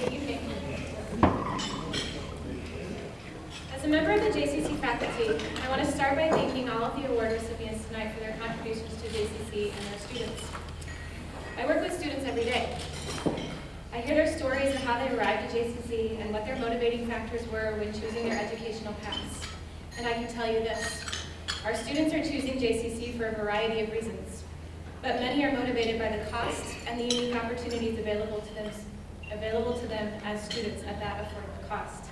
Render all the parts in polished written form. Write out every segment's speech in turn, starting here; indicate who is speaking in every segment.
Speaker 1: Good evening. As a member of the JCC faculty, I want to start by thanking all of the award recipients tonight for their contributions to JCC and their students. I work with students every day. I hear their stories of how they arrived at JCC and what their motivating factors were when choosing their educational paths. And I can tell you this, our students are choosing JCC for a variety of reasons, but many are motivated by the cost and the unique opportunities available to them as students at that affordable cost.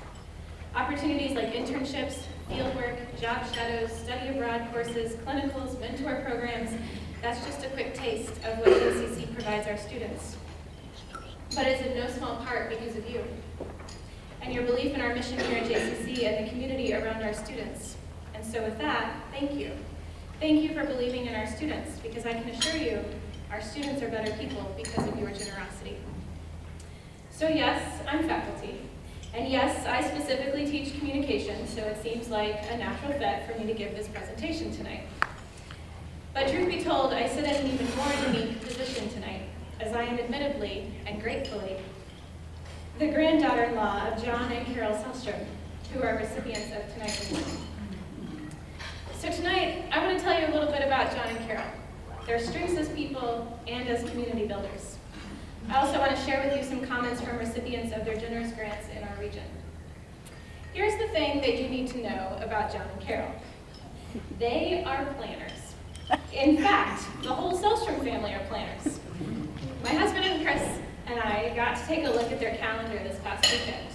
Speaker 1: Opportunities like internships, fieldwork, job shadows, study abroad courses, clinicals, mentor programs, that's just a quick taste of what JCC provides our students. But it's in no small part because of you and your belief in our mission here at JCC and the community around our students. And so with that, thank you. Thank you for believing in our students, because I can assure you our students are better people because of your generosity. So yes, I'm faculty. And yes, I specifically teach communication, so it seems like a natural fit for me to give this presentation tonight. But truth be told, I sit in an even more unique position tonight, as I am admittedly and gratefully the granddaughter-in-law of John and Carole Sellstrom, who are recipients of tonight's award. So tonight, I want to tell you a little bit about John and Carole, their strengths as people and as community builders. I also want to share with you some comments from recipients of their generous grants in our region. Here's the thing that you need to know about John and Carole. They are planners. In fact, the whole Sellstrom family are planners. My husband and Chris and I got to take a look at their calendar this past weekend.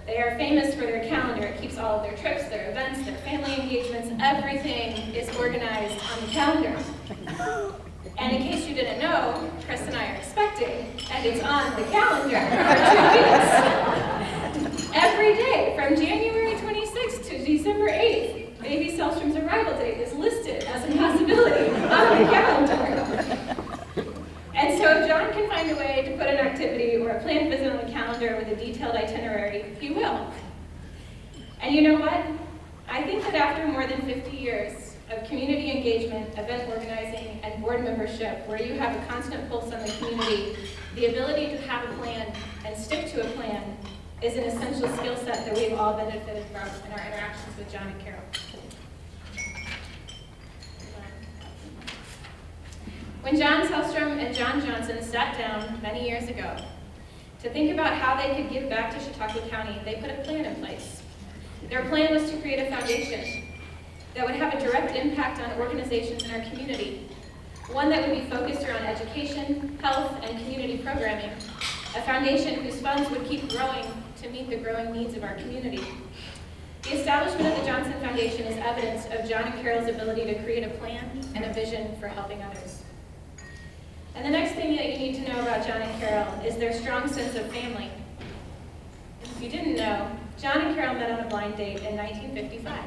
Speaker 1: They are famous for their calendar. It keeps all of their trips, their events, their family engagements, everything is organized on the calendar. And in case you didn't know, Chris and I are expecting, and it's on the calendar for 2 weeks. Every day, from January 26th to December 8th, baby Sellstrom's arrival date is listed as a possibility on the calendar. And so if John can find a way to put an activity or a planned visit on the calendar with a detailed itinerary, he will. And you know what? I think that after more than 50 years of community engagement, event organizing, and board membership, where you have a constant pulse on the community, the ability to have a plan and stick to a plan is an essential skill set that we've all benefited from in our interactions with John and Carole. When John Sellstrom and John Johnson sat down many years ago to think about how they could give back to Chautauqua County, they put a plan in place. Their plan was to create a foundation that would have a direct impact on organizations in our community, one that would be focused around education, health, and community programming, a foundation whose funds would keep growing to meet the growing needs of our community. The establishment of the Johnson Foundation is evidence of John and Carole's ability to create a plan and a vision for helping others. And the next thing that you need to know about John and Carole is their strong sense of family. If you didn't know, John and Carole met on a blind date in 1955.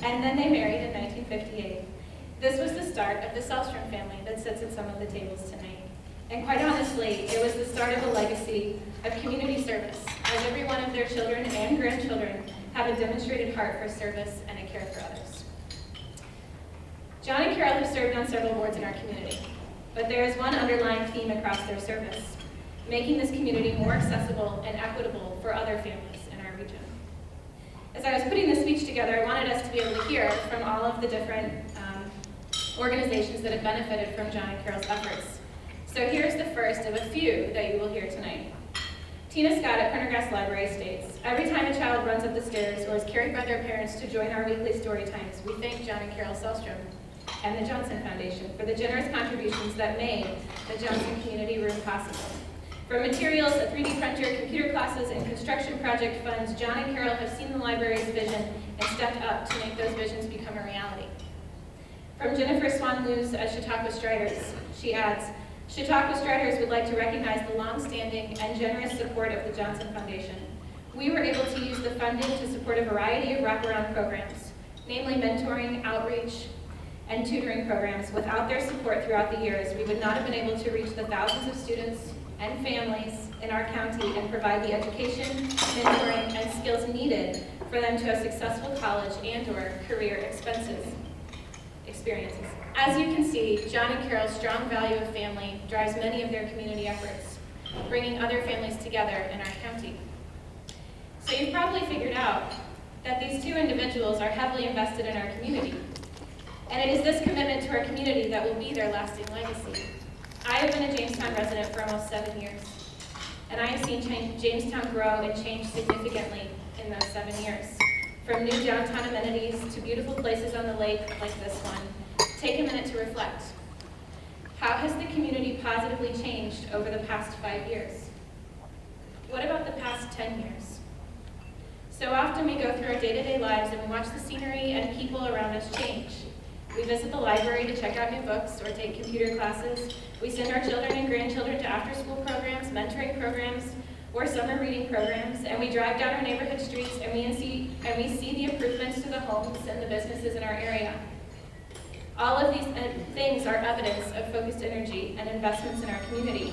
Speaker 1: And then they married in 1958. This was the start of the Sellstrom family that sits at some of the tables tonight. And quite honestly, it was the start of a legacy of community service, as every one of their children and grandchildren have a demonstrated heart for service and a care for others. John and Carole have served on several boards in our community, but there is one underlying theme across their service: making this community more accessible and equitable for other families in our region. As I was putting this speech together, I wanted us to be able to hear from all of the different organizations that have benefited from John and Carole's efforts. So here's the first of a few that you will hear tonight. Tina Scott at Pendergrass Library states, "Every time a child runs up the stairs or is carried by their parents to join our weekly story times, we thank John and Carole Sellstrom and the Johnson Foundation for the generous contributions that made the Johnson Community Room possible. From materials, a 3D printer, computer classes, and construction project funds, John and Carole have seen the library's vision and stepped up to make those visions become a reality." From Jennifer Swan-Lewis at Chautauqua Striders, she adds, "Chautauqua Striders would like to recognize the long-standing and generous support of the Johnson Foundation. We were able to use the funding to support a variety of wraparound programs, namely mentoring, outreach, and tutoring programs. Without their support throughout the years, we would not have been able to reach the thousands of students and families in our county and provide the education, mentoring, and skills needed for them to have successful college and/or career experiences. As you can see, John and Carole's strong value of family drives many of their community efforts. bringing other families together in our county. So you've probably figured out that these two individuals are heavily invested in our community. And it is this commitment to our community that will be their lasting legacy. I have been a Jamestown resident for almost 7 years, and I have seen Jamestown grow and change significantly in those 7 years. From new downtown amenities to beautiful places on the lake like this one. Take a minute to reflect. How has the community positively changed over the past 5 years? What about the past 10 years? So often we go through our day-to-day lives and we watch the scenery and people around us change. We visit the library to check out new books or take computer classes. We send our children and grandchildren to after-school programs, mentoring programs, or summer reading programs, and we drive down our neighborhood streets and we see the improvements to the homes and the businesses in our area. All of these things are evidence of focused energy and investments in our community,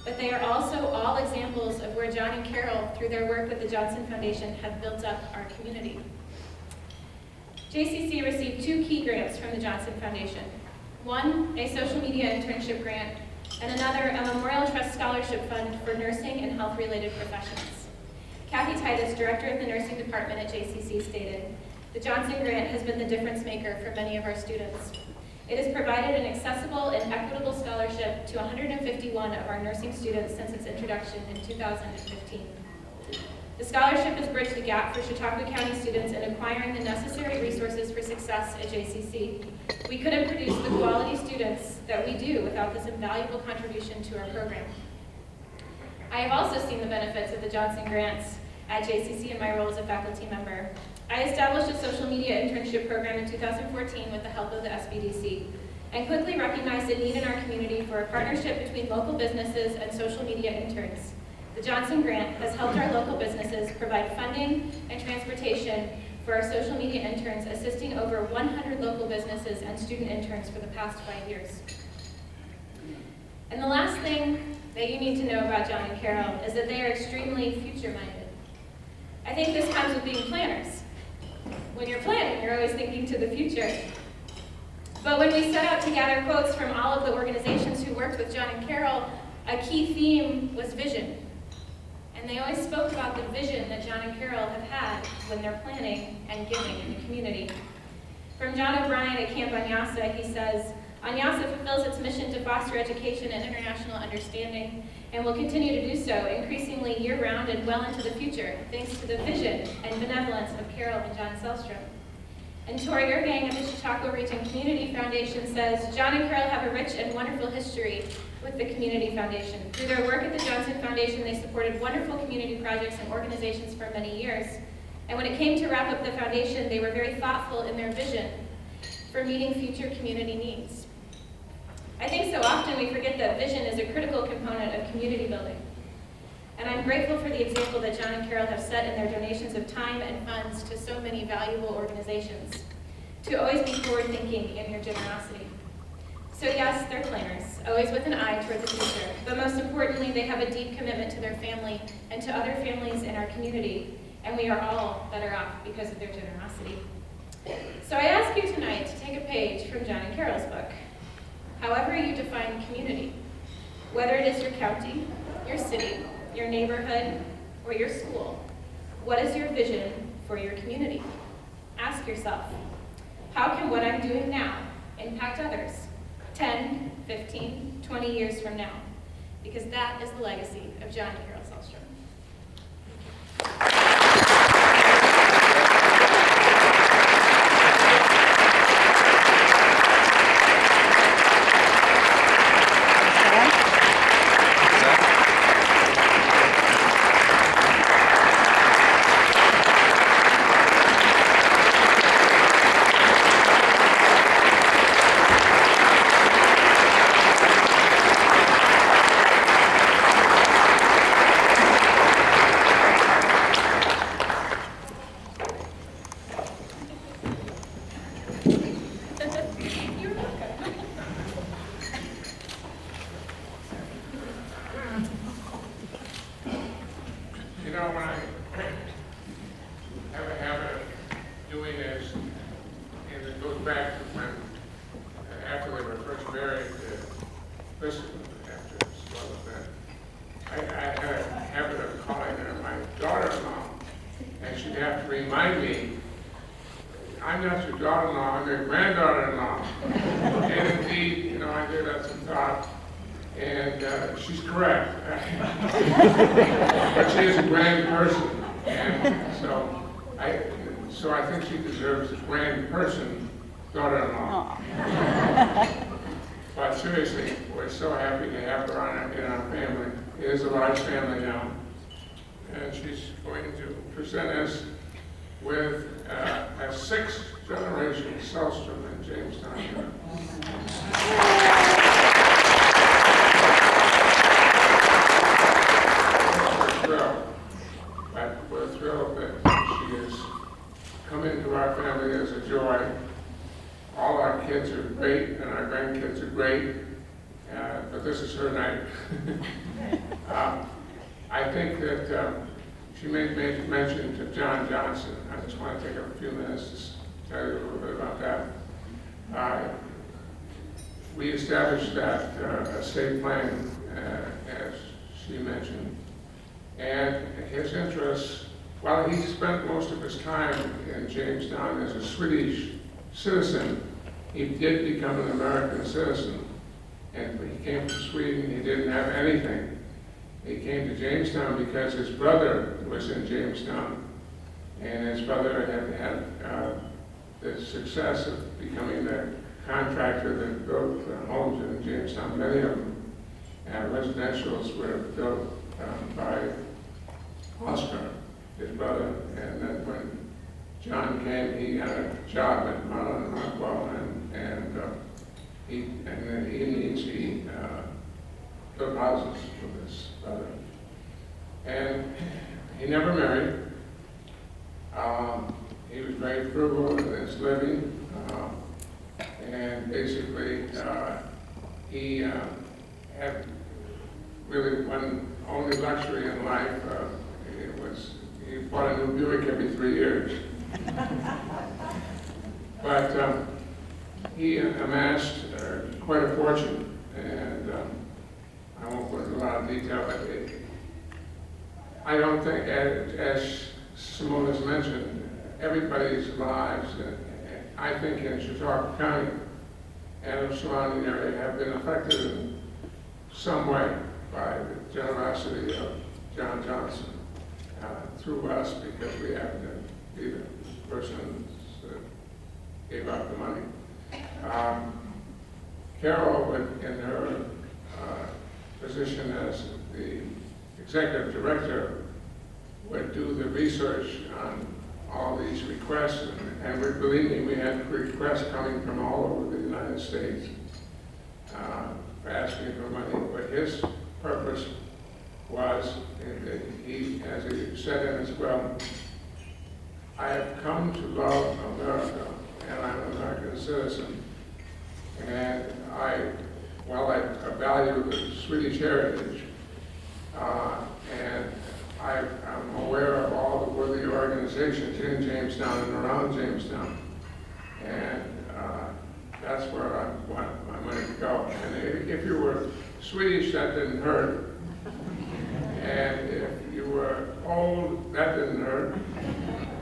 Speaker 1: but they are also all examples of where John and Carole, through their work with the Johnson Foundation, have built up our community. JCC received 2 key grants from the Johnson Foundation. One, a social media internship grant, and another, a Memorial Trust Scholarship Fund for nursing and health-related professions. Kathy Titus, director of the nursing department at JCC, stated, "The Johnson Grant has been the difference maker for many of our students. It has provided an accessible and equitable scholarship to 151 of our nursing students since its introduction in 2015. The scholarship has bridged the gap for Chautauqua County students in acquiring the necessary resources for success at JCC. We couldn't produce the quality students that we do without this invaluable contribution to our program." I have also seen the benefits of the Johnson Grants at JCC in my role as a faculty member. I established a social media internship program in 2014 with the help of the SBDC, and quickly recognized a need in our community for a partnership between local businesses and social media interns. The Johnson Grant has helped our local businesses provide funding and transportation for our social media interns, assisting over 100 local businesses and student interns for the past 5 years. And the last thing that you need to know about John and Carole is that they are extremely future-minded. I think this comes with being planners. When you're planning, you're always thinking to the future. But when we set out to gather quotes from all of the organizations who worked with John and Carole, a key theme was vision. And they always spoke about the vision that John and Carole have had when they're planning and giving in the community. From John O'Brien at Camp Anyasa, he says, "Anyasa fulfills its mission to foster education and international understanding, and will continue to do so increasingly year-round and well into the future, thanks to the vision and benevolence of Carole and John Sellstrom." And Tori Ergang of the Chautauqua Region Community Foundation says, "John and Carole have a rich and wonderful history with the Community Foundation. Through their work at the Johnson Foundation, they supported wonderful community projects and organizations for many years. And when it came to wrap up the foundation, they were very thoughtful in their vision for meeting future community needs." I think so often we forget that vision is a critical component of community building. And I'm grateful for the example that John and Carole have set in their donations of time and funds to so many valuable organizations, to always be forward-thinking in your generosity. So yes, they're planners, always with an eye toward the future, but most importantly, they have a deep commitment to their family and to other families in our community, and we are all better off because of their generosity. So I ask you tonight to take a page from John and Carole's book. However you define community, whether it is your county, your city, your neighborhood, or your school, what is your vision for your community? Ask yourself, how can what I'm doing now impact others 10, 15, 20 years from now? Because that is the legacy of John and Carole Sellstrom.
Speaker 2: You know, when I have a habit of doing this, and it goes back to when, after they were first married, listen after as well as that. I remind me, I'm not your daughter-in-law, I'm your granddaughter-in-law. And indeed, you know, I gave that some thought, and she's correct. But she is a grand person, and so I think she deserves a grand person daughter-in-law. But seriously, we're so happy to have her in our family. It is a large family now. And she's going to present us with a sixth generation Sellstrom in Jamestown. We're thrilled that she has come into our family as a joy. All our kids are great, and our grandkids are great, but this is her night. I think that she made mention to John Johnson. I just want to take a few minutes to tell you a little bit about that. We established that estate plan, as she mentioned, and his interests, while he spent most of his time in Jamestown as a Swedish citizen, he did become an American citizen. And when he came from Sweden, he didn't have anything. He came to Jamestown because his brother was in Jamestown, and his brother had the success of becoming the contractor that built homes in Jamestown. Many of them, residentials, were built by Oscar, his brother. And then when John came, he got a job at Marlin and Rockwell, and then he built houses for his brother. And he never married. He was very frugal in his living, and basically he had really one only luxury in life. He bought a new Buick every 3 years. But he amassed quite a fortune, and I won't go into a lot of detail, but I don't think, as Simone has mentioned, everybody's lives, I think in Chautauqua County and the surrounding area, have been affected in some way by the generosity of John Johnson through us, because we happen to be the person that gave out the money. Carole, in her position as the executive director, would do the research on all these requests, and believe me, we had requests coming from all over the United States for asking for money. But his purpose was, he, as he said in his will, I have come to love America, and I'm an American citizen. And while I value the Swedish heritage, and I'm aware of all the worthy organizations in Jamestown and around Jamestown, and that's where I want my money to go. And if you were Swedish, that didn't hurt. And if you were old, that didn't hurt.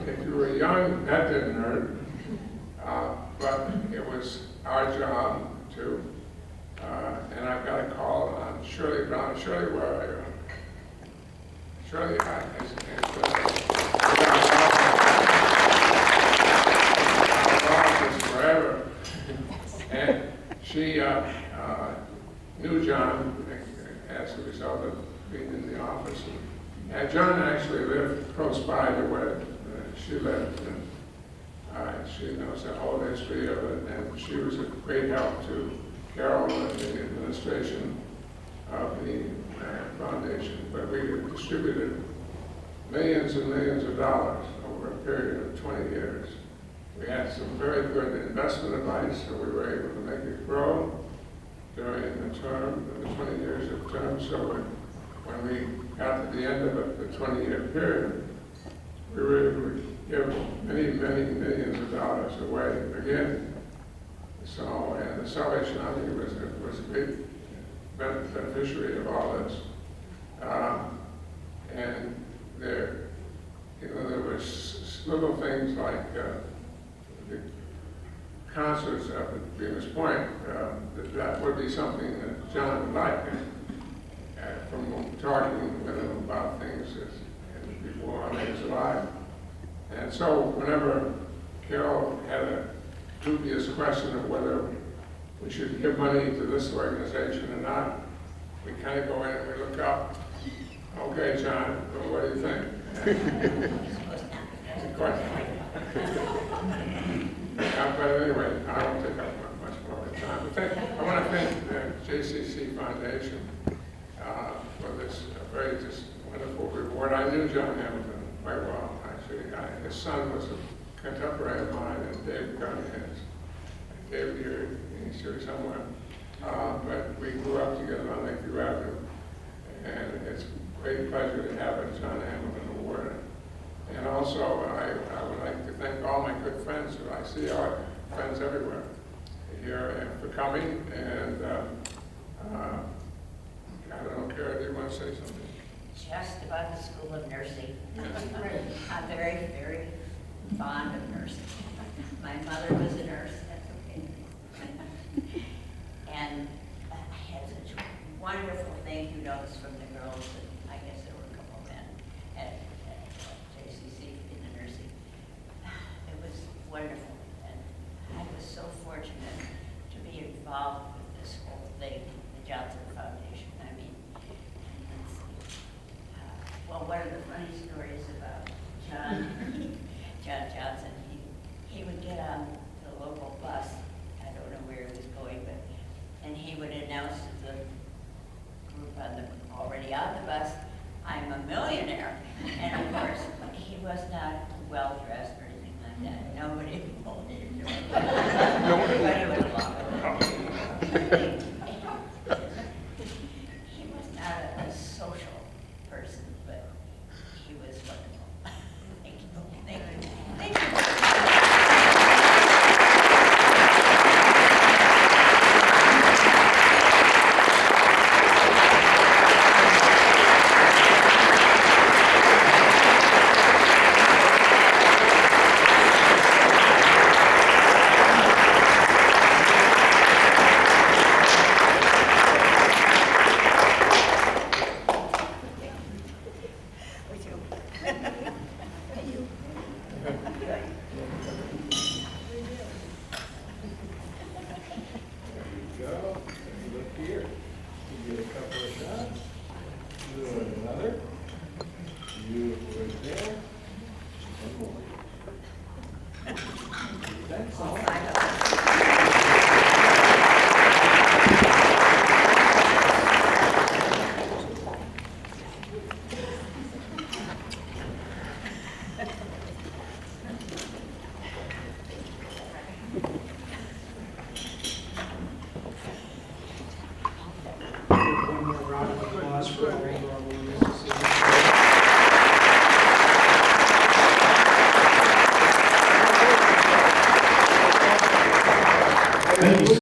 Speaker 2: If you were young, that didn't hurt. But it was our job to, and I've got a call on Shirley Brown. Shirley, where are you? Shirley, forever. And she knew John as a result of being in the office. And John actually lived close by to where she lived. And she knows the whole history of it, and she was a great help to Carole and the administration of the foundation. But we distributed millions and millions of dollars over a period of 20 years. We had some very good investment advice, so we were able to make it grow during the term, the 20 years of term. So when we got to the end of it, the 20-year period, we were able to give many, many millions of dollars away again. So, and the Salvation Army was a big beneficiary of all this. And there was little things like the concerts up at Venus Point, that would be something that John would like. From talking with him about things before I was alive. And so whenever Carole had a dubious question of whether we should give money to this organization or not, we kind of go in and we look up. Okay, John, well, what do you think? But anyway, I won't take up much more of the time. But I want to thank the JCC Foundation for this very just wonderful reward. I knew John Hamilton quite well, actually. His son was a contemporary of mine, and Dave Gunn is. Dave here, he's here somewhere. But we grew up together on Lakeview Avenue, and it's a great pleasure to have a John Hamilton Award. And also, I would like to thank all my good friends who I see, our friends everywhere here, and for coming. And I don't know, Carole, do you want to say something?
Speaker 3: Just about the School of Nursing. I'm very, very fond of nursing. My mother was a nurse, that's okay. And I had such wonderful thank you notes from the girls, and I guess there were a couple of men at JCC in the nursing. It was wonderful, and I was so fortunate to be involved with this whole thing, the Johnson Foundation. I mean, well, one of the funny stories about John Johnson, he would get on the local bus, I don't know where he was going, but, and he would announce to the group already on the bus, I'm a millionaire.